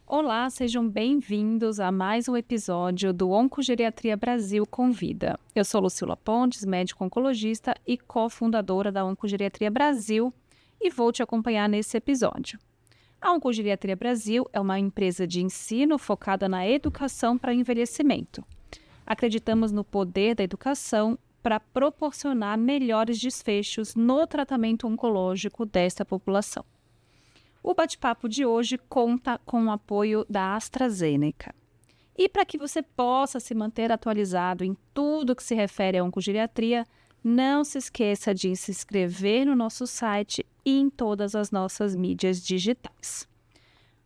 Olá, sejam bem-vindos a mais um episódio do Oncogeriatria Brasil Convida. Eu sou Lucila Pontes, médico oncologista e cofundadora da Oncogeriatria Brasil, e vou te acompanhar nesse episódio. A Oncogeriatria Brasil é uma empresa de ensino focada na educação para envelhecimento. Acreditamos no poder da educação para proporcionar melhores desfechos no tratamento oncológico desta população. O bate-papo de hoje conta com o apoio da AstraZeneca. E para que você possa se manter atualizado em tudo que se refere à oncogeriatria, não se esqueça de se inscrever no nosso site e em todas as nossas mídias digitais.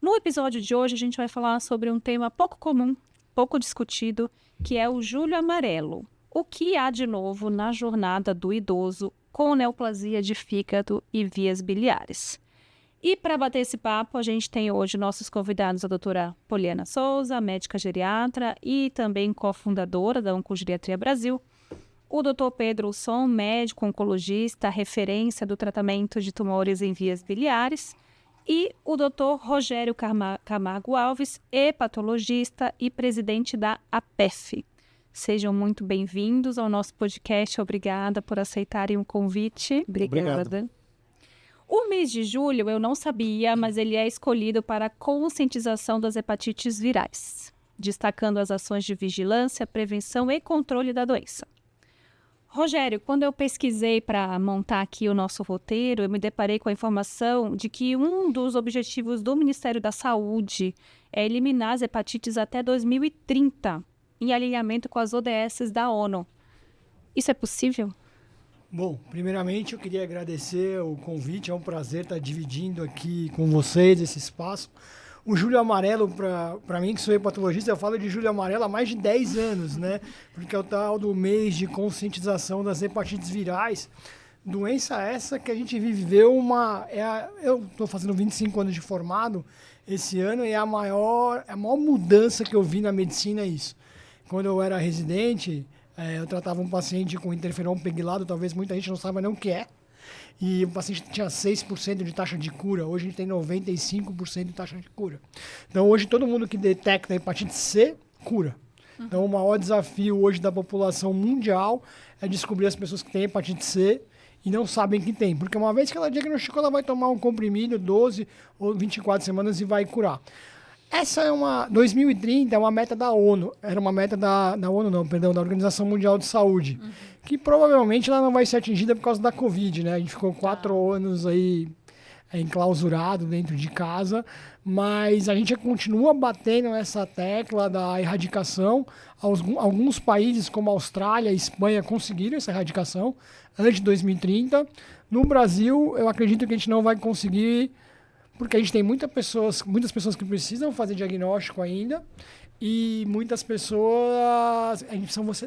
No episódio de hoje, a gente vai falar sobre um tema pouco comum, pouco discutido, que é o Julho Amarelo. O que há de novo na jornada do idoso com neoplasia de fígado e vias biliares? E para bater esse papo, a gente tem hoje nossos convidados, a doutora Poliana Souza, médica geriatra e também cofundadora da Oncogeriatria Brasil, o doutor Pedro Husson, médico oncologista, referência do tratamento de tumores em vias biliares, e o doutor Rogério Camargo Alves, hepatologista e presidente da APEF. Sejam muito bem-vindos ao nosso podcast. Obrigada por aceitarem o convite. Obrigada. Obrigado. O mês de julho eu não sabia, mas ele é escolhido para a conscientização das hepatites virais, destacando as ações de vigilância, prevenção e controle da doença. Rogério, quando eu pesquisei para montar aqui o nosso roteiro, eu me deparei com a informação de que um dos objetivos do Ministério da Saúde é eliminar as hepatites até 2030, em alinhamento com as ODS da ONU. Isso é possível? Bom, primeiramente eu queria agradecer o convite, é um prazer estar dividindo aqui com vocês esse espaço. O Julho Amarelo, para mim que sou hepatologista, eu falo de Julho Amarelo há mais de 10 anos, né? Porque é o tal do mês de conscientização das hepatites virais. Doença essa que a gente viveu eu estou fazendo 25 anos de formado esse ano e a maior mudança que eu vi na medicina é isso. Quando eu era residente, eu tratava um paciente com interferon pegilado, talvez muita gente não saiba nem o que é. E o paciente tinha 6% de taxa de cura, hoje a gente tem 95% de taxa de cura. Então hoje todo mundo que detecta hepatite C, cura. Então o maior desafio hoje da população mundial é descobrir as pessoas que têm hepatite C e não sabem que tem. Porque uma vez que ela diagnosticou, ela vai tomar um comprimido 12 ou 24 semanas e vai curar. Essa 2030 é uma meta da ONU, era uma meta da Organização Mundial de Saúde, que provavelmente ela não vai ser atingida por causa da Covid, né? A gente ficou 4 anos aí enclausurado dentro de casa, mas a gente continua batendo nessa tecla da erradicação. Alguns países como a Austrália e a Espanha conseguiram essa erradicação antes de 2030. No Brasil, eu acredito que a gente não vai conseguir, porque a gente tem muitas pessoas que precisam fazer diagnóstico ainda e muitas pessoas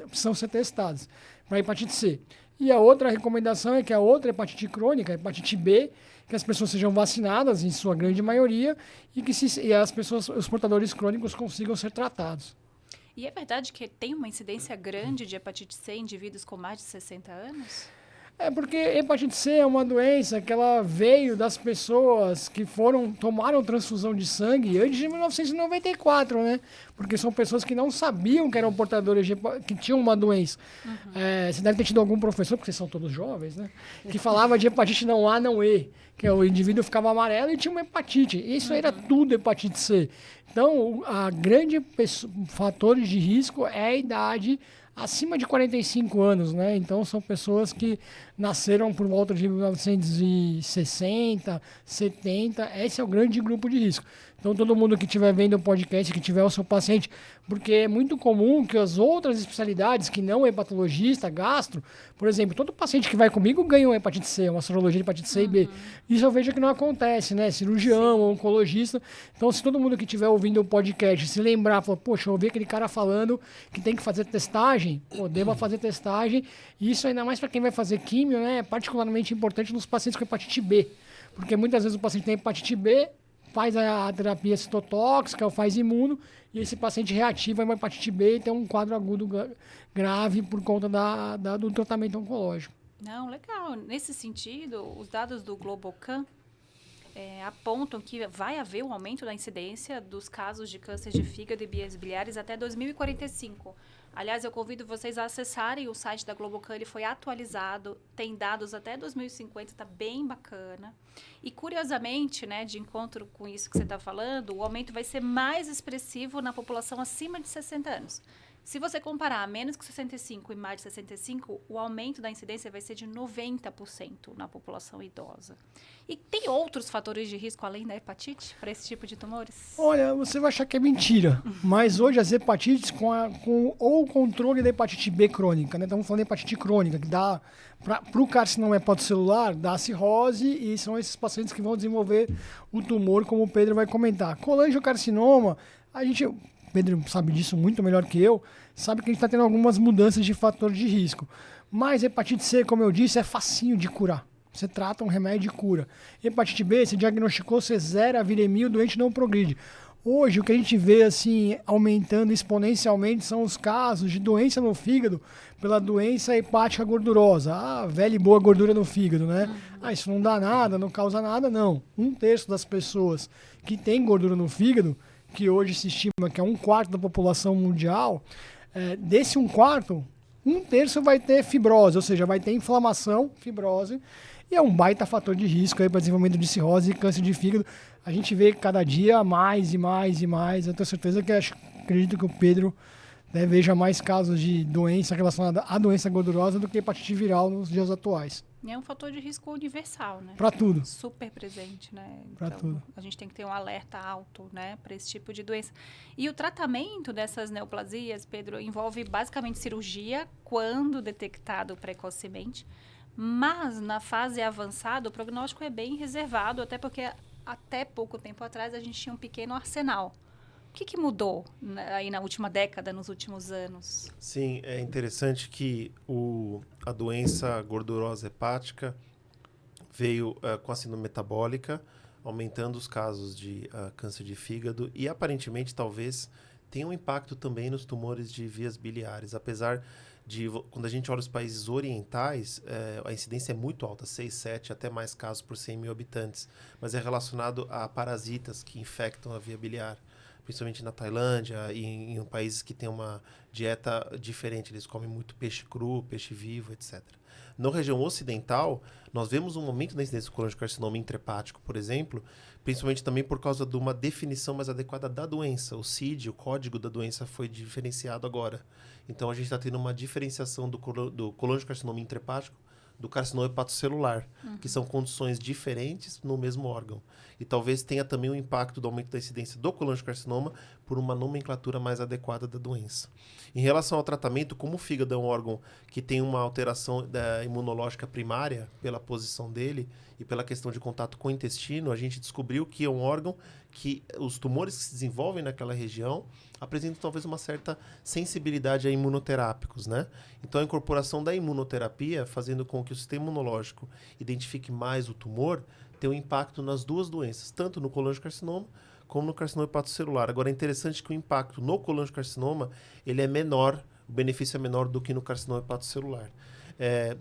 precisam ser testadas para hepatite C. E a outra recomendação é que a outra hepatite crônica, a hepatite B, que as pessoas sejam vacinadas, em sua grande maioria, e que os portadores crônicos consigam ser tratados. E é verdade que tem uma incidência grande de hepatite C em indivíduos com mais de 60 anos? É porque hepatite C é uma doença que ela veio das pessoas que tomaram transfusão de sangue antes de 1994, né? Porque são pessoas que não sabiam que eram portadores que tinham uma doença. Você deve ter tido algum professor, porque vocês são todos jovens, né? Que falava de hepatite não A, não E. Que o indivíduo ficava amarelo e tinha uma hepatite. Isso era tudo hepatite C. Então, a grande fator de risco é a idade acima de 45 anos, né? Então, são pessoas que nasceram por volta de 1960, 70. Esse é o grande grupo de risco. Então, todo mundo que estiver vendo o podcast, que tiver o seu paciente, porque é muito comum que as outras especialidades, que não é hepatologista, gastro, por exemplo, todo paciente que vai comigo ganha uma hepatite C, uma sorologia de hepatite C e B. Isso eu vejo que não acontece, né? Cirurgião, oncologista. Então, se todo mundo que estiver ouvindo o podcast se lembrar, falar, poxa, eu ouvi aquele cara falando que tem que fazer testagem, deva fazer testagem. E isso ainda mais para quem vai fazer químio, né? É particularmente importante nos pacientes com hepatite B. Porque muitas vezes o paciente tem hepatite B, faz a terapia citotóxica, ou faz imuno, e esse paciente reativa uma hepatite B e tem um quadro agudo grave por conta do tratamento oncológico. Não, legal. Nesse sentido, os dados do GloboCan apontam que vai haver um aumento da incidência dos casos de câncer de fígado e vias biliares até 2045. Aliás, eu convido vocês a acessarem o site da Globocan, ele foi atualizado, tem dados até 2050, está bem bacana. E, curiosamente, né, de encontro com isso que você está falando, o aumento vai ser mais expressivo na população acima de 60 anos. Se você comparar menos que 65 e mais de 65, o aumento da incidência vai ser de 90% na população idosa. E tem outros fatores de risco além da hepatite para esse tipo de tumores? Olha, você vai achar que é mentira, mas hoje as hepatites com o controle da hepatite B crônica, né? Estamos falando de hepatite crônica, que dá para o carcinoma hepatocelular, dá cirrose, e são esses pacientes que vão desenvolver o tumor, como o Pedro vai comentar. Colangiocarcinoma, o Pedro sabe disso muito melhor que eu, sabe que a gente está tendo algumas mudanças de fator de risco. Mas hepatite C, como eu disse, é facinho de curar. Você trata um remédio e cura. Hepatite B, você diagnosticou, você zera a viremia, o doente não progride. Hoje, o que a gente vê assim, aumentando exponencialmente são os casos de doença no fígado pela doença hepática gordurosa. Ah, velha e boa gordura no fígado, né? Isso não dá nada, não causa nada, não. 1/3 das pessoas que têm gordura no fígado, que hoje se estima que é 1/4 da população mundial, desse 1/4, 1/3 vai ter fibrose, ou seja, vai ter inflamação, fibrose, e é um baita fator de risco para desenvolvimento de cirrose e câncer de fígado. A gente vê cada dia mais e mais e mais. Eu tenho certeza que acredito que o Pedro veja mais casos de doença relacionada à doença gordurosa do que hepatite viral nos dias atuais. É um fator de risco universal, né? Para tudo. Super presente, né? Para tudo. A gente tem que ter um alerta alto, né, para esse tipo de doença. E o tratamento dessas neoplasias, Pedro, envolve basicamente cirurgia quando detectado precocemente, mas na fase avançada o prognóstico é bem reservado, até porque até pouco tempo atrás a gente tinha um pequeno arsenal. O que mudou aí na última década, nos últimos anos? Sim, é interessante que a doença gordurosa hepática veio com a síndrome metabólica, aumentando os casos de câncer de fígado e aparentemente talvez tenha um impacto também nos tumores de vias biliares, apesar de, quando a gente olha os países orientais, a incidência é muito alta, 6, 7, até mais casos por 100 mil habitantes, mas é relacionado a parasitas que infectam a via biliar. Principalmente na Tailândia e em países que têm uma dieta diferente. Eles comem muito peixe cru, peixe vivo, etc. Na região ocidental, nós vemos um aumento da incidência do colangiocarcinoma intrahepático, por exemplo, principalmente também por causa de uma definição mais adequada da doença. O CID, o código da doença, foi diferenciado agora. Então, a gente está tendo uma diferenciação do colangiocarcinoma intrahepático do carcinoma hepatocelular, que são condições diferentes no mesmo órgão. E talvez tenha também um impacto do aumento da incidência do colangiocarcinoma por uma nomenclatura mais adequada da doença. Em relação ao tratamento, como o fígado é um órgão que tem uma alteração imunológica primária pela posição dele e pela questão de contato com o intestino, a gente descobriu que é um órgão que os tumores que se desenvolvem naquela região apresentam talvez uma certa sensibilidade a imunoterápicos, né? Então, a incorporação da imunoterapia, fazendo com que o sistema imunológico identifique mais o tumor, tem um impacto nas duas doenças, tanto no colangiocarcinoma como no carcinoma hepatocelular. Agora, é interessante que o impacto no colangiocarcinoma, ele é menor, o benefício é menor do que no carcinoma hepatocelular.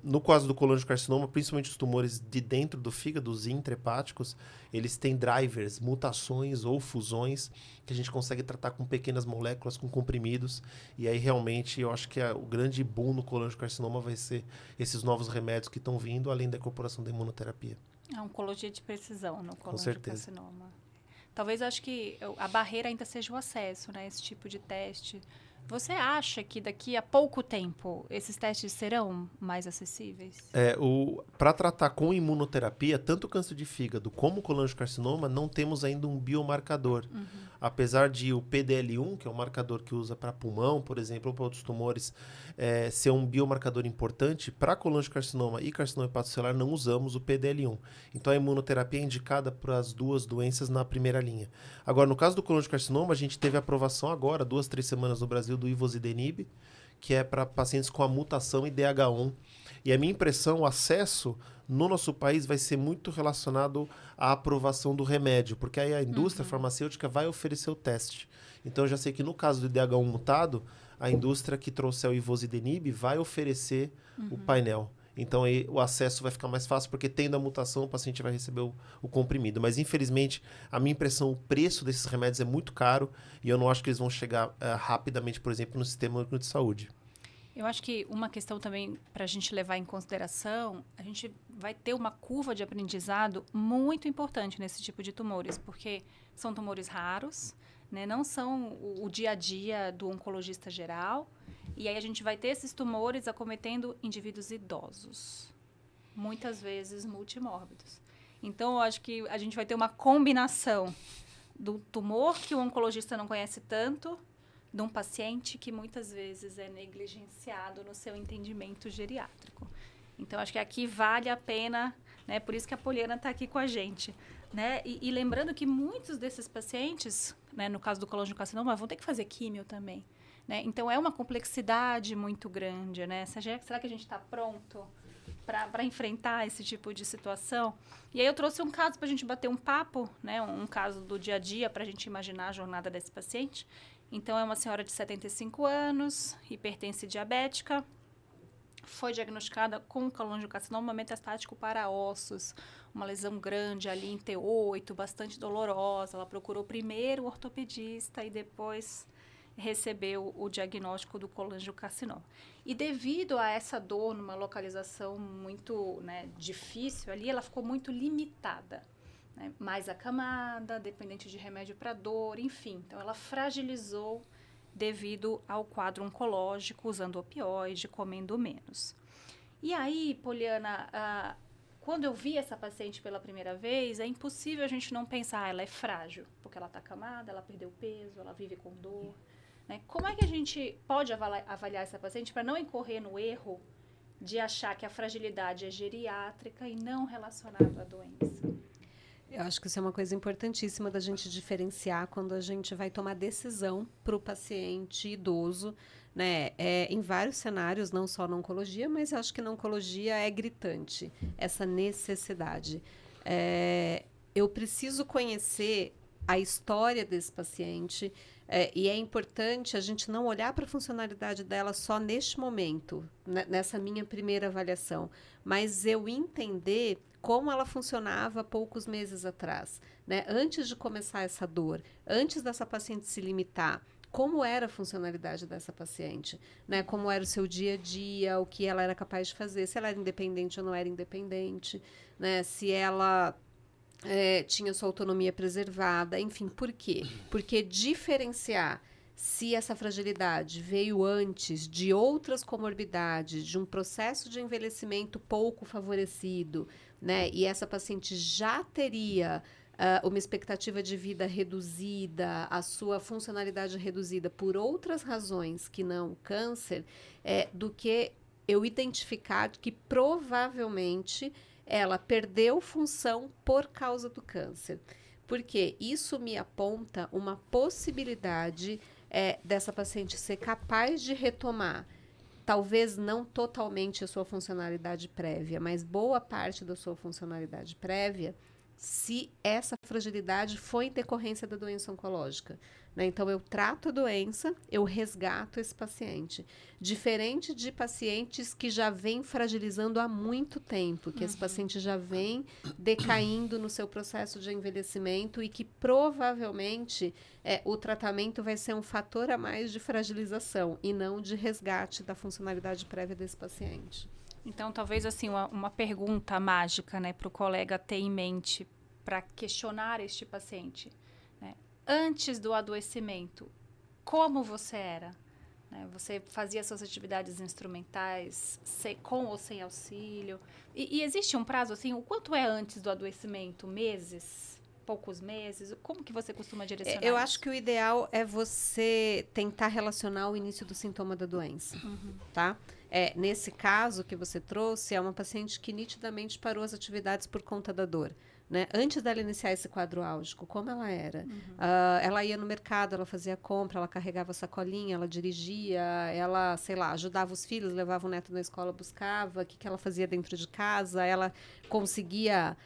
No caso do colangiocarcinoma, principalmente os tumores de dentro do fígado, os intrahepáticos, eles têm drivers, mutações ou fusões que a gente consegue tratar com pequenas moléculas, com comprimidos. E aí, realmente, eu acho que o grande boom no colangiocarcinoma vai ser esses novos remédios que estão vindo, além da incorporação da imunoterapia. A oncologia de precisão no Com certeza. colangiocarcinoma. Talvez, acho que a barreira ainda seja o acesso, né? Esse tipo de teste. Você acha que daqui a pouco tempo esses testes serão mais acessíveis? Para tratar com imunoterapia, tanto o câncer de fígado como o colangiocarcinoma, não temos ainda um biomarcador. Apesar de o PDL1, que é um marcador que usa para pulmão, por exemplo, ou para outros tumores, ser um biomarcador importante, para colangiocarcinoma e carcinoma hepatocelular não usamos o PDL1. Então a imunoterapia é indicada para as duas doenças na primeira linha. Agora, no caso do colangiocarcinoma, a gente teve a aprovação agora, 2, 3 semanas no Brasil, do ivosidenib, que é para pacientes com a mutação IDH1. E a minha impressão, o acesso no nosso país vai ser muito relacionado à aprovação do remédio, porque aí a indústria farmacêutica vai oferecer o teste. Então, eu já sei que no caso do IDH1 mutado, a indústria que trouxer o ivosidenib vai oferecer o painel. Então, aí, o acesso vai ficar mais fácil, porque tendo a mutação, o paciente vai receber o comprimido. Mas, infelizmente, a minha impressão, o preço desses remédios é muito caro e eu não acho que eles vão chegar rapidamente, por exemplo, no Sistema Único de Saúde. Eu acho que uma questão também para a gente levar em consideração, a gente vai ter uma curva de aprendizado muito importante nesse tipo de tumores, porque são tumores raros, né? Não são o dia a dia do oncologista geral, e aí a gente vai ter esses tumores acometendo indivíduos idosos, muitas vezes multimórbidos. Então, eu acho que a gente vai ter uma combinação do tumor que o oncologista não conhece tanto, de um paciente que muitas vezes é negligenciado no seu entendimento geriátrico. Então, acho que aqui vale a pena, né? Por isso que a Poliana está aqui com a gente, né? E lembrando que muitos desses pacientes, né, no caso do colangiocarcinoma, vão ter que fazer químio também, né? Então, é uma complexidade muito grande, né? Será que a gente está pronto para enfrentar esse tipo de situação? E aí eu trouxe um caso para a gente bater um papo, né? Um caso do dia a dia para a gente imaginar a jornada desse paciente. Então, é uma senhora de 75 anos, hipertensa e diabética, foi diagnosticada com colangiocarcinoma metastático para ossos, uma lesão grande ali em T8, bastante dolorosa. Ela procurou primeiro o ortopedista e depois recebeu o diagnóstico do colangiocarcinoma. E devido a essa dor numa localização muito, né, difícil ali, ela ficou muito limitada, né, mais acamada, dependente de remédio para dor, enfim. Então, ela fragilizou devido ao quadro oncológico, usando opioide, comendo menos. E aí, Poliana, quando eu vi essa paciente pela primeira vez, é impossível a gente não pensar, ela é frágil, porque ela está acamada, ela perdeu peso, ela vive com dor, né? Como é que a gente pode avaliar essa paciente para não incorrer no erro de achar que a fragilidade é geriátrica e não relacionada à doença? Eu acho que isso é uma coisa importantíssima da gente diferenciar quando a gente vai tomar decisão para o paciente idoso, né? Em vários cenários, não só na oncologia, mas eu acho que na oncologia é gritante essa necessidade. Eu preciso conhecer a história desse paciente, e é importante a gente não olhar para a funcionalidade dela só neste momento, nessa minha primeira avaliação, mas eu entender como ela funcionava poucos meses atrás, né? Antes de começar essa dor, antes dessa paciente se limitar, como era a funcionalidade dessa paciente, né? Como era o seu dia a dia, o que ela era capaz de fazer, se ela era independente ou não era independente, né? Se ela tinha sua autonomia preservada, enfim, por quê? Porque diferenciar se essa fragilidade veio antes de outras comorbidades, de um processo de envelhecimento pouco favorecido, né? E essa paciente já teria uma expectativa de vida reduzida, a sua funcionalidade reduzida por outras razões que não o câncer, do que eu identificar que provavelmente ela perdeu função por causa do câncer. Porque isso me aponta uma possibilidade dessa paciente ser capaz de retomar, talvez não totalmente a sua funcionalidade prévia, mas boa parte da sua funcionalidade prévia, se essa fragilidade foi em decorrência da doença oncológica, né? Então, eu trato a doença, eu resgato esse paciente. Diferente de pacientes que já vêm fragilizando há muito tempo, que esse paciente já vem decaindo no seu processo de envelhecimento e que provavelmente o tratamento vai ser um fator a mais de fragilização e não de resgate da funcionalidade prévia desse paciente. Então, talvez assim uma pergunta mágica, né, para o colega ter em mente para questionar este paciente, né? Antes do adoecimento, como você era? Né? Você fazia suas atividades instrumentais com ou sem auxílio? E existe um prazo assim? O quanto é antes do adoecimento? Meses? Poucos meses? Como que você costuma direcionar Eu isso? acho que o ideal é você tentar relacionar o início do sintoma da doença, tá? Nesse caso que você trouxe, é uma paciente que nitidamente parou as atividades por conta da dor. Né? Antes dela iniciar esse quadro álgico, como ela era? Ela ia no mercado, ela fazia compra, ela carregava sacolinha, ela dirigia, ela, sei lá, ajudava os filhos, levava o neto na escola, buscava, o que ela fazia dentro de casa, ela conseguia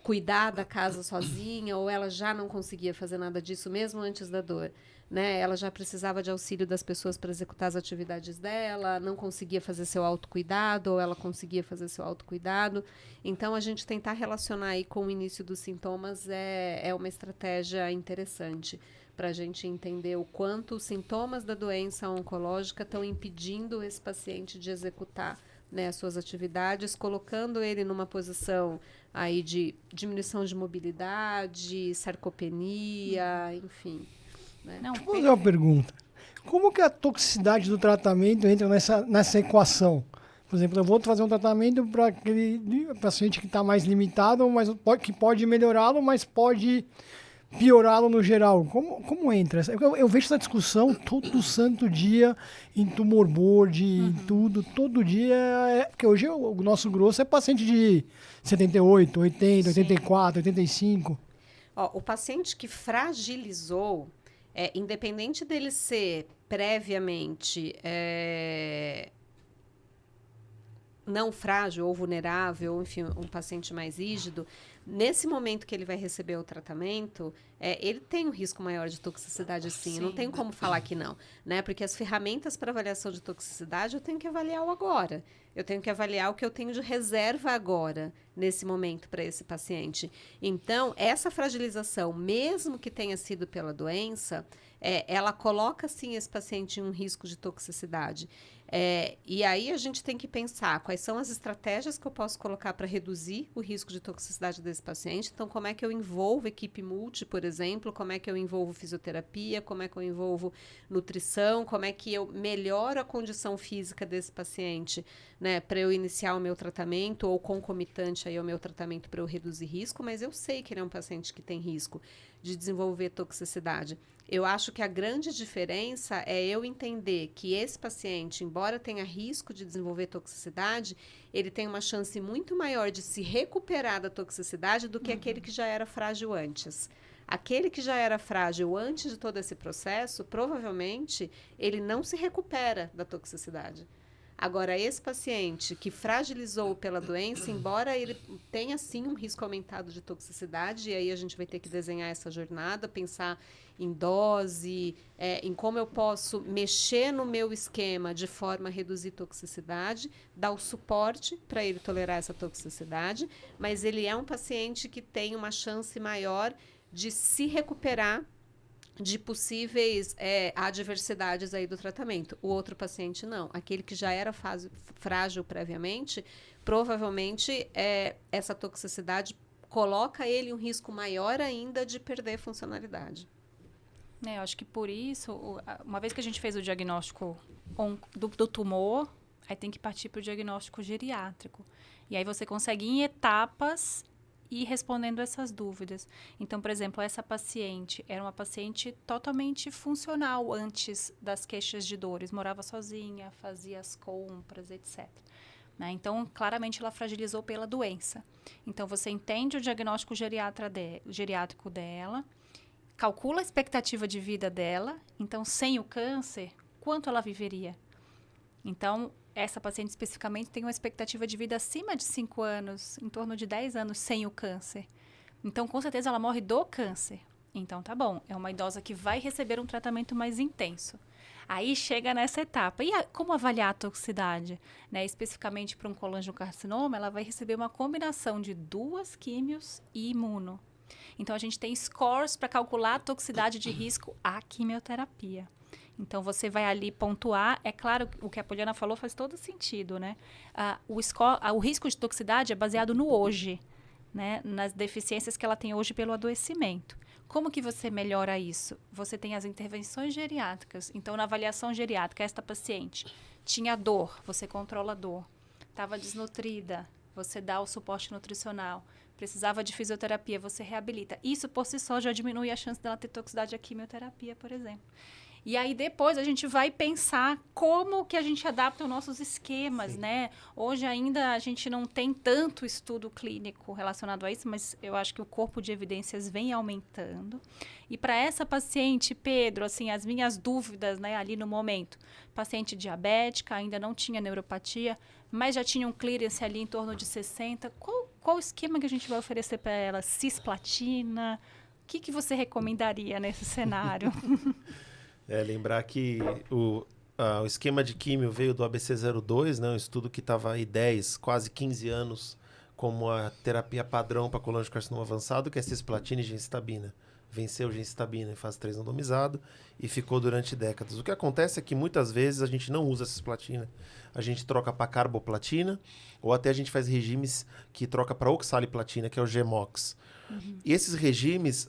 cuidar da casa sozinha, ou ela já não conseguia fazer nada disso mesmo antes da dor. Né? Ela já precisava de auxílio das pessoas para executar as atividades dela, não conseguia fazer seu autocuidado, ou ela conseguia fazer seu autocuidado. Então, a gente tentar relacionar aí com o início dos sintomas é uma estratégia interessante para a gente entender o quanto os sintomas da doença oncológica estão impedindo esse paciente de executar, né, as suas atividades, colocando ele numa posição aí de diminuição de mobilidade, sarcopenia, enfim. Né? Deixa eu fazer uma pergunta. Como que a toxicidade do tratamento entra nessa equação? Por exemplo, eu vou fazer um tratamento para aquele paciente que está mais limitado, mas que pode melhorá-lo, mas pode piorá-lo no geral. Como entra? Eu vejo essa discussão todo santo dia em tumor board, em tudo, todo dia. Porque hoje o nosso grosso é paciente de 78, 80, 84, 85. O paciente que fragilizou, independente dele ser previamente não frágil ou vulnerável, enfim, um paciente mais rígido, nesse momento que ele vai receber o tratamento, ele tem um risco maior de toxicidade, sim. Não tem como falar que não, né? Porque as ferramentas para avaliação de toxicidade eu tenho que avaliar o agora. Eu tenho que avaliar o que eu tenho de reserva agora, nesse momento, para esse paciente. Então, essa fragilização, mesmo que tenha sido pela doença, ela coloca, sim, esse paciente em um risco de toxicidade. E aí a gente tem que pensar quais são as estratégias que eu posso colocar para reduzir o risco de toxicidade desse paciente. Então, como é que eu envolvo equipe multi, por exemplo? Como é que eu envolvo fisioterapia? Como é que eu envolvo nutrição? Como é que eu melhoro a condição física desse paciente, né, para eu iniciar o meu tratamento ou concomitante aí ao meu tratamento para eu reduzir risco? Mas eu sei que ele é um paciente que tem risco de desenvolver toxicidade. Eu acho que a grande diferença é eu entender que esse paciente, embora tenha risco de desenvolver toxicidade, ele tem uma chance muito maior de se recuperar da toxicidade do que aquele que já era frágil antes. Aquele que já era frágil antes de todo esse processo, provavelmente, ele não se recupera da toxicidade. Agora, esse paciente que fragilizou pela doença, embora ele tenha, sim, um risco aumentado de toxicidade, e aí a gente vai ter que desenhar essa jornada, pensar em dose, em como eu posso mexer no meu esquema de forma a reduzir toxicidade, dar o suporte para ele tolerar essa toxicidade, mas ele é um paciente que tem uma chance maior de se recuperar de possíveis adversidades aí do tratamento. O outro paciente não. Aquele que já era frágil previamente, provavelmente essa toxicidade coloca ele em um risco maior ainda de perder funcionalidade. Eu acho que por isso, uma vez que a gente fez o diagnóstico do tumor, aí tem que partir para o diagnóstico geriátrico. E aí você consegue em etapas ir respondendo essas dúvidas. Então, por exemplo, essa paciente era uma paciente totalmente funcional antes das queixas de dores. Morava sozinha, fazia as compras, etc. Né? Então, claramente, ela fragilizou pela doença. Então, você entende o diagnóstico geriátrico dela, calcula a expectativa de vida dela. Então, sem o câncer, quanto ela viveria? Então, essa paciente especificamente tem uma expectativa de vida acima de 5 anos, em torno de 10 anos sem o câncer. Então, com certeza, ela morre do câncer. Então, tá bom, é uma idosa que vai receber um tratamento mais intenso. Aí chega nessa etapa. E como avaliar a toxicidade? Né? Especificamente para um colangiocarcinoma, ela vai receber uma combinação de 2 químios e imuno. Então, a gente tem scores para calcular a toxicidade de risco à quimioterapia. Então, você vai ali pontuar. É claro, o que a Poliana falou faz todo sentido, né? O risco de toxicidade é baseado no hoje, né? Nas deficiências que ela tem hoje pelo adoecimento. Como que você melhora isso? Você tem as intervenções geriátricas. Então, na avaliação geriátrica, esta paciente tinha dor, você controla a dor. Estava desnutrida, você dá o suporte nutricional. Precisava de fisioterapia, você reabilita. Isso, por si só, já diminui a chance dela ter toxicidade à quimioterapia, por exemplo. E aí, depois, a gente vai pensar como que a gente adapta os nossos esquemas, né? Hoje, ainda, a gente não tem tanto estudo clínico relacionado a isso, mas eu acho que o corpo de evidências vem aumentando. E para essa paciente, Pedro, assim, as minhas dúvidas, né, ali no momento, paciente diabética, ainda não tinha neuropatia, mas já tinha um clearance ali em torno de 60, qual o esquema que a gente vai oferecer para ela? Cisplatina? O que você recomendaria nesse cenário? Lembrar que o esquema de químio veio do ABC02, né, um estudo que estava aí 10, quase 15 anos como a terapia padrão para colangiocarcinoma avançado, que é cisplatina e gemcitabina. Venceu o gemcitabina em fase 3 randomizado e ficou durante décadas. O que acontece é que muitas vezes a gente não usa cisplatina. A gente troca para carboplatina ou até a gente faz regimes que troca para oxaliplatina, que é o GEMOX. E esses regimes,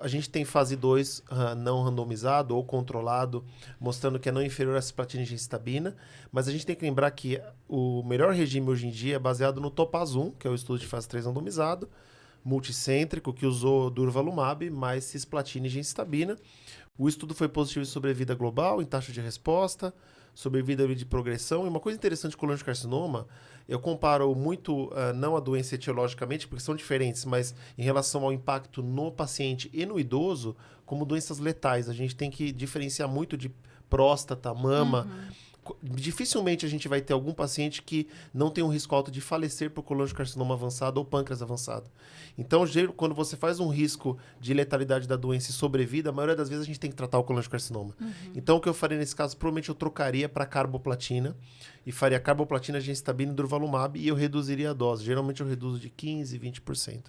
a gente tem fase 2 não randomizado ou controlado, mostrando que é não inferior a cisplatina e gemcitabina, mas a gente tem que lembrar que o melhor regime hoje em dia é baseado no Topaz-1, que é o estudo de fase 3 randomizado, multicêntrico, que usou durvalumab mais cisplatina e gemcitabina. O estudo foi positivo em sobrevida global, em taxa de resposta, sobrevida de progressão. E uma coisa interessante com o colangiocarcinoma, eu comparo muito, não a doença etiologicamente, porque são diferentes, mas em relação ao impacto no paciente e no idoso, como doenças letais. A gente tem que diferenciar muito de próstata, mama. Dificilmente a gente vai ter algum paciente que não tem um risco alto de falecer por colangiocarcinoma avançado ou pâncreas avançado. Então, quando você faz um risco de letalidade da doença e sobrevida, a maioria das vezes a gente tem que tratar o colangiocarcinoma. Então, o que eu faria nesse caso, provavelmente eu trocaria para carboplatina e faria carboplatina, gemcitabina e durvalumab e eu reduziria a dose. Geralmente eu reduzo de 15%, 20%.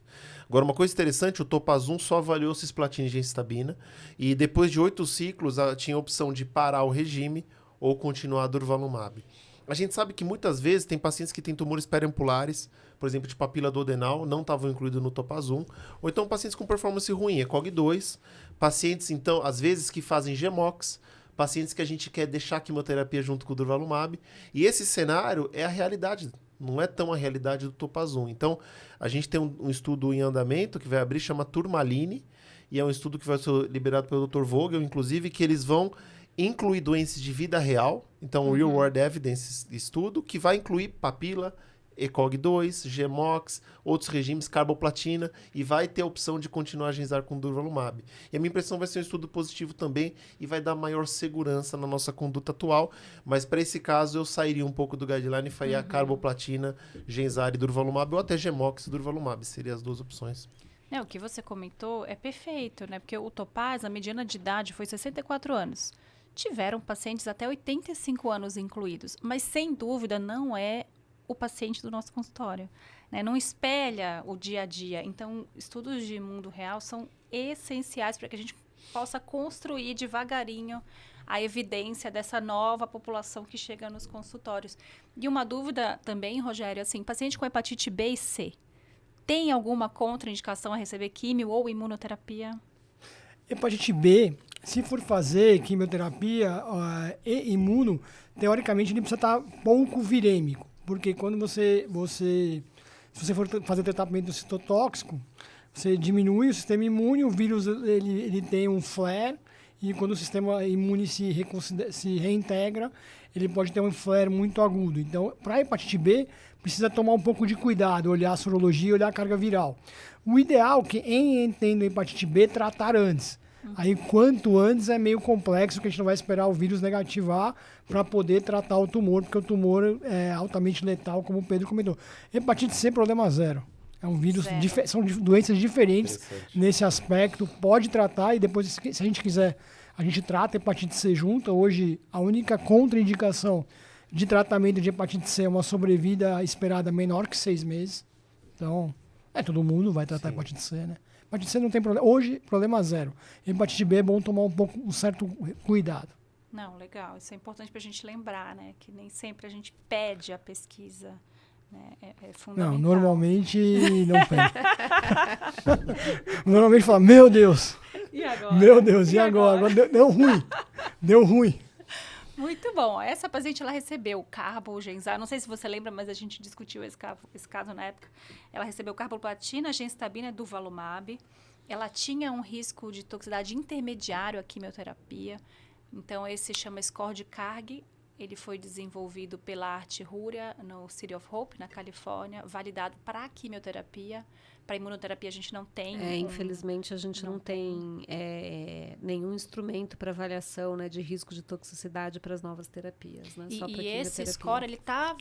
Agora, uma coisa interessante, o Topaz-1 só avaliou cisplatina e gemcitabina e depois de 8 ciclos tinha a opção de parar o regime ou continuar a durvalumab. A gente sabe que muitas vezes tem pacientes que têm tumores periampulares, por exemplo, de papila duodenal, não estavam incluídos no Topaz-1, ou então pacientes com performance ruim, ECOG-2, pacientes, então, às vezes que fazem GEMOX, pacientes que a gente quer deixar a quimioterapia junto com o durvalumab, e esse cenário é a realidade, não é tão a realidade do Topaz-1. Então, a gente tem um estudo em andamento que vai abrir, chama Turmaline, e é um estudo que vai ser liberado pelo Dr. Vogel, inclusive, que eles vão incluir doenças de vida real, então o Real World Evidence estudo, que vai incluir papila, ECOG-2, GEMOX, outros regimes, carboplatina, e vai ter a opção de continuar a genzar com durvalumab. E a minha impressão vai ser um estudo positivo também e vai dar maior segurança na nossa conduta atual, mas para esse caso eu sairia um pouco do guideline e faria carboplatina, genzar e durvalumab, ou até GEMOX e durvalumab, seriam as duas opções. O que você comentou é perfeito, né? Porque o Topaz, a mediana de idade foi 64 anos. Tiveram pacientes até 85 anos incluídos, mas sem dúvida não é o paciente do nosso consultório, né? Não espelha o dia a dia. Então, estudos de mundo real são essenciais para que a gente possa construir devagarinho a evidência dessa nova população que chega nos consultórios. E uma dúvida também, Rogério, assim, paciente com hepatite B e C, tem alguma contraindicação a receber químio ou imunoterapia? Hepatite B, se for fazer quimioterapia e imuno, teoricamente ele precisa estar pouco virêmico, porque quando se você for fazer tratamento citotóxico, você diminui o sistema imune, o vírus ele tem um flare, e quando o sistema imune se reintegra, ele pode ter um flare muito agudo. Então, para hepatite B, precisa tomar um pouco de cuidado, olhar a sorologia, olhar a carga viral. O ideal é que, tendo hepatite B, tratar antes. Aí, quanto antes, é meio complexo, porque a gente não vai esperar o vírus negativar para poder tratar o tumor, porque o tumor é altamente letal, como o Pedro comentou. Hepatite C, problema zero. É um vírus, são doenças diferentes nesse aspecto. Pode tratar e depois, se a gente quiser, a gente trata hepatite C junto. Hoje, a única contraindicação de tratamento de hepatite C é uma sobrevida esperada menor que 6 meses. Então, todo mundo vai tratar hepatite C, né? Hepatite C não tem problema. Hoje, problema zero. Hepatite B é bom tomar um certo cuidado. Não, legal. Isso é importante para a gente lembrar, né? Que nem sempre a gente pede a pesquisa. Né? É fundamental. Não, normalmente não pede. Normalmente fala, meu Deus. E agora? Meu Deus, e agora? Agora deu ruim. Deu ruim. Muito bom. Essa paciente, ela recebeu carbogenzar. Não sei se você lembra, mas a gente discutiu esse caso na época. Ela recebeu carboplatina, gemcitabina e durvalumab. Ela tinha um risco de toxicidade intermediário à quimioterapia. Então, esse chama score de CARG Ele foi desenvolvido pela Arte Rúria, no City of Hope, na Califórnia, validado para quimioterapia. Para imunoterapia a gente não tem. Infelizmente a gente não tem nenhum instrumento para avaliação, né, de risco de toxicidade para as novas terapias, né? Só para E esse score ele está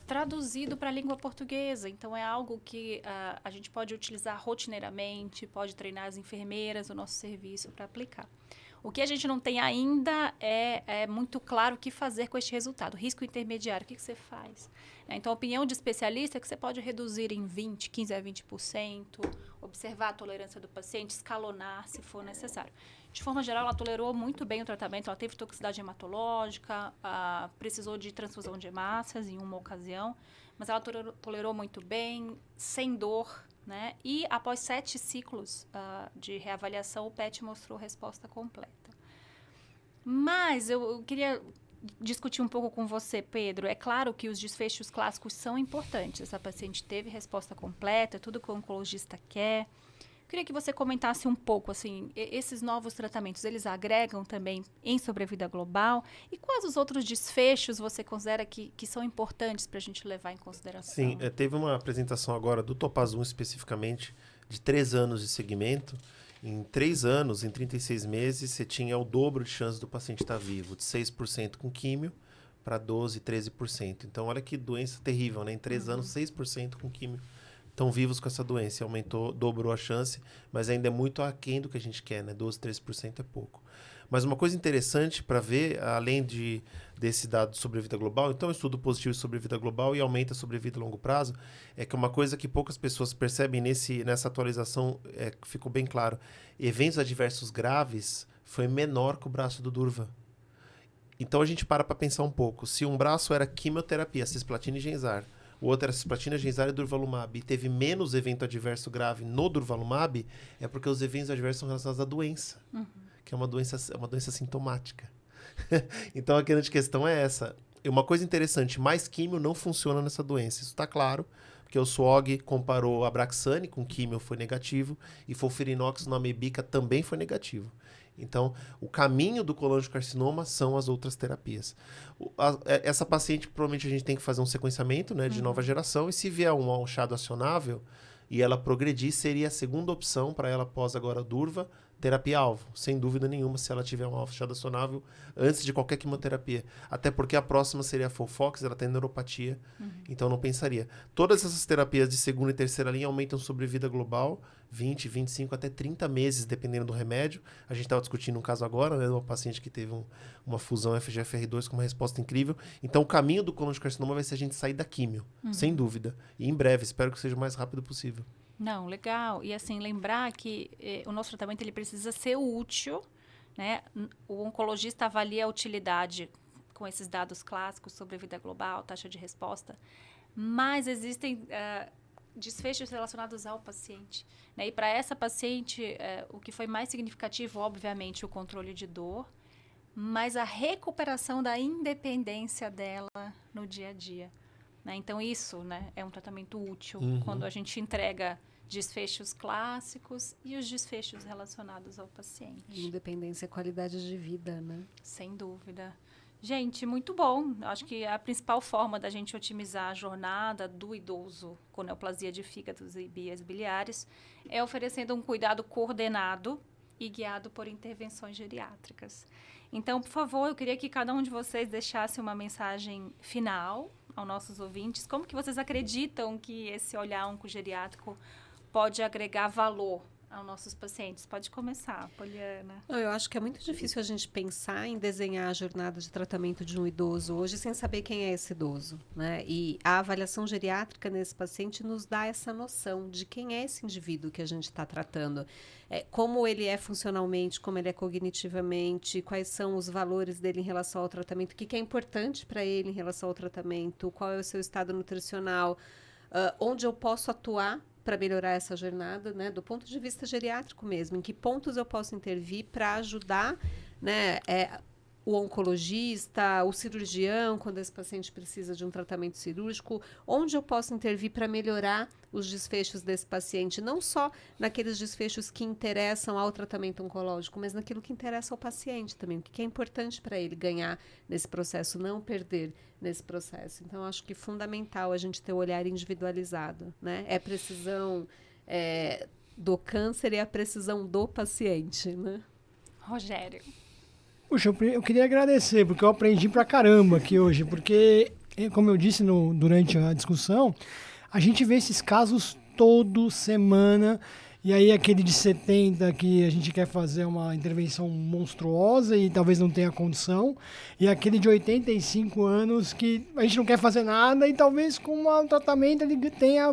traduzido para a língua portuguesa, então é algo que a gente pode utilizar rotineiramente, pode treinar as enfermeiras do nosso serviço para aplicar. O que a gente não tem ainda é muito claro o que fazer com este resultado. Risco intermediário, o que você faz? Então, a opinião de especialista é que você pode reduzir em 15% a 20%, observar a tolerância do paciente, escalonar se for necessário. De forma geral, ela tolerou muito bem o tratamento, ela teve toxicidade hematológica, precisou de transfusão de hemácias em uma ocasião, mas ela tolerou muito bem, sem dor, né? E após 7 ciclos de reavaliação, o PET mostrou resposta completa. Mas eu queria discutir um pouco com você, Pedro. É claro que os desfechos clássicos são importantes. Essa paciente teve resposta completa, tudo que o oncologista quer. Queria que você comentasse um pouco, assim, esses novos tratamentos, eles agregam também em sobrevida global? E quais os outros desfechos você considera que são importantes para a gente levar em consideração? Sim, teve uma apresentação agora do Topaz 1 especificamente, de 3 anos de segmento. Em 3 anos, em 36 meses, você tinha o dobro de chance do paciente estar vivo, de 6% com químio para 12%, 13%. Então, olha que doença terrível, né? Em 3 anos, 6% com químio estão vivos com essa doença. Aumentou, dobrou a chance, mas ainda é muito aquém do que a gente quer, né? 12%, 13% é pouco. Mas uma coisa interessante para ver, além desse dado de sobrevida global, então eu estudo positivo de sobrevida global e aumenta a sobrevida a longo prazo, é que uma coisa que poucas pessoas percebem nessa atualização, ficou bem claro, eventos adversos graves foi menor que o braço do Durva. Então a gente para pensar um pouco, se um braço era quimioterapia, cisplatina e Genzar, o outro era cisplatina, Genzar e Durvalumab, e teve menos evento adverso grave no Durvalumab, é porque os eventos adversos são relacionados à doença. Que é uma doença sintomática. Então, a grande questão é essa. E uma coisa interessante, mais químio não funciona nessa doença. Isso está claro, porque o SWOG comparou a Abraxane com químio, foi negativo, e Folfirinox no Amebica também foi negativo. Então, o caminho do colangiocarcinoma são as outras terapias. Essa paciente, provavelmente, a gente tem que fazer um sequenciamento, né, de nova geração, e se vier um achado acionável e ela progredir, seria a segunda opção para ela após agora Durva, terapia-alvo, sem dúvida nenhuma, se ela tiver um achado acionável antes de qualquer quimioterapia. Até porque a próxima seria a Folfox, ela tem neuropatia, então não pensaria. Todas essas terapias de segunda e terceira linha aumentam sobrevida global, 20, 25, até 30 meses, dependendo do remédio. A gente estava discutindo um caso agora, né, de uma paciente que teve uma fusão FGFR2 com uma resposta incrível. Então, o caminho do colangiocarcinoma vai ser a gente sair da químio, sem dúvida. E em breve, espero que seja o mais rápido possível. Não, legal. E assim, lembrar que o nosso tratamento ele precisa ser útil, né? O oncologista avalia a utilidade com esses dados clássicos sobre vida global, taxa de resposta, mas existem desfechos relacionados ao paciente, né? E para essa paciente, o que foi mais significativo, obviamente, o controle de dor, mas a recuperação da independência dela no dia a dia. Né? Então, isso, né, é um tratamento útil quando a gente entrega desfechos clássicos e os desfechos relacionados ao paciente. Independência e qualidade de vida, né? Sem dúvida. Gente, muito bom. Acho que a principal forma da gente otimizar a jornada do idoso com neoplasia de fígados e vias biliares é oferecendo um cuidado coordenado e guiado por intervenções geriátricas. Então, por favor, eu queria que cada um de vocês deixasse uma mensagem final aos nossos ouvintes. Como que vocês acreditam que esse olhar oncogeriátrico pode agregar valor aos nossos pacientes? Pode começar, Poliana. Eu acho que é muito difícil a gente pensar em desenhar a jornada de tratamento de um idoso hoje sem saber quem é esse idoso, né? E a avaliação geriátrica nesse paciente nos dá essa noção de quem é esse indivíduo que a gente está tratando. Como ele é funcionalmente, como ele é cognitivamente, quais são os valores dele em relação ao tratamento, o que é importante para ele em relação ao tratamento, qual é o seu estado nutricional, onde eu posso atuar para melhorar essa jornada, né, do ponto de vista geriátrico mesmo, em que pontos eu posso intervir para ajudar, né, o oncologista, o cirurgião, quando esse paciente precisa de um tratamento cirúrgico, onde eu posso intervir para melhorar os desfechos desse paciente, não só naqueles desfechos que interessam ao tratamento oncológico, mas naquilo que interessa ao paciente também, o que é importante para ele ganhar nesse processo, não perder nesse processo. Então, acho que é fundamental a gente ter o olhar individualizado, né? É precisão do câncer e a precisão do paciente, né? Rogério. Puxa, eu queria agradecer, porque eu aprendi pra caramba aqui hoje, porque, como eu disse durante a discussão, a gente vê esses casos toda semana, e aí aquele de 70 que a gente quer fazer uma intervenção monstruosa e talvez não tenha condição, e aquele de 85 anos que a gente não quer fazer nada e talvez com um tratamento ele tenha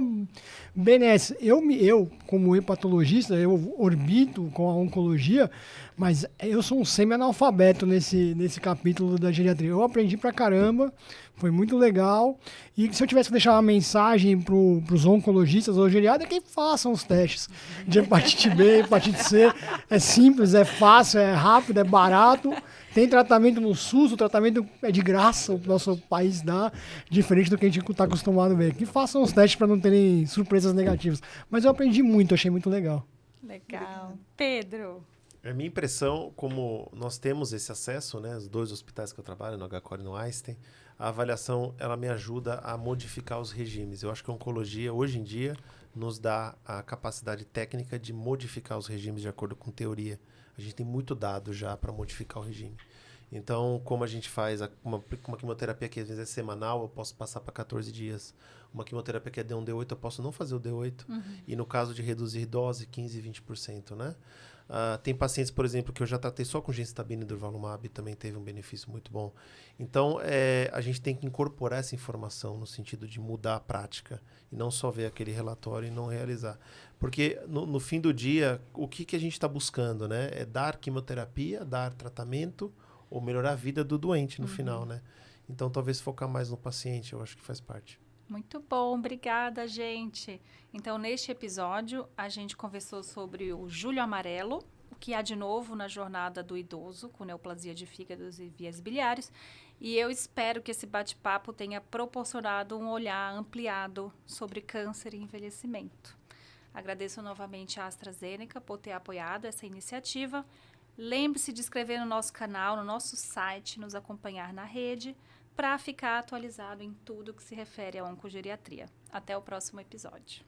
benesse. Eu, como hepatologista, eu orbito com a oncologia, mas eu sou um semi-analfabeto nesse capítulo da geriatria. Eu aprendi pra caramba, foi muito legal. E se eu tivesse que deixar uma mensagem pros oncologistas ou geriatras, é que façam os testes de hepatite B, hepatite C. É simples, é fácil, é rápido, é barato. Tem tratamento no SUS, o tratamento é de graça, o nosso país dá, diferente do que a gente está acostumado a ver. Que façam os testes para não terem surpresas negativas. Mas eu aprendi muito, achei muito legal. Legal. Pedro. A minha impressão, como nós temos esse acesso, né, os 2 hospitais que eu trabalho, no HCOR e no Einstein, a avaliação ela me ajuda a modificar os regimes. Eu acho que a oncologia, hoje em dia, nos dá a capacidade técnica de modificar os regimes de acordo com teoria. A gente tem muito dado já para modificar o regime. Então, como a gente faz uma quimioterapia que às vezes é semanal, eu posso passar para 14 dias. Uma quimioterapia que é D1, D8, eu posso não fazer o D8. E no caso de reduzir dose, 15%, 20%, né? Tem pacientes, por exemplo, que eu já tratei só com gemcitabina e durvalumab e também teve um benefício muito bom. Então, a gente tem que incorporar essa informação no sentido de mudar a prática e não só ver aquele relatório e não realizar. Porque, no fim do dia, o que a gente está buscando, né? É dar quimioterapia, dar tratamento ou melhorar a vida do doente no final, né? Então, talvez focar mais no paciente, eu acho que faz parte. Muito bom, obrigada, gente. Então, neste episódio, a gente conversou sobre o Julho Amarelo, o que há de novo na jornada do idoso com neoplasia de fígados e vias biliares. E eu espero que esse bate-papo tenha proporcionado um olhar ampliado sobre câncer e envelhecimento. Agradeço novamente à AstraZeneca por ter apoiado essa iniciativa. Lembre-se de inscrever no nosso canal, no nosso site, nos acompanhar na rede, para ficar atualizado em tudo que se refere à oncogeriatria. Até o próximo episódio.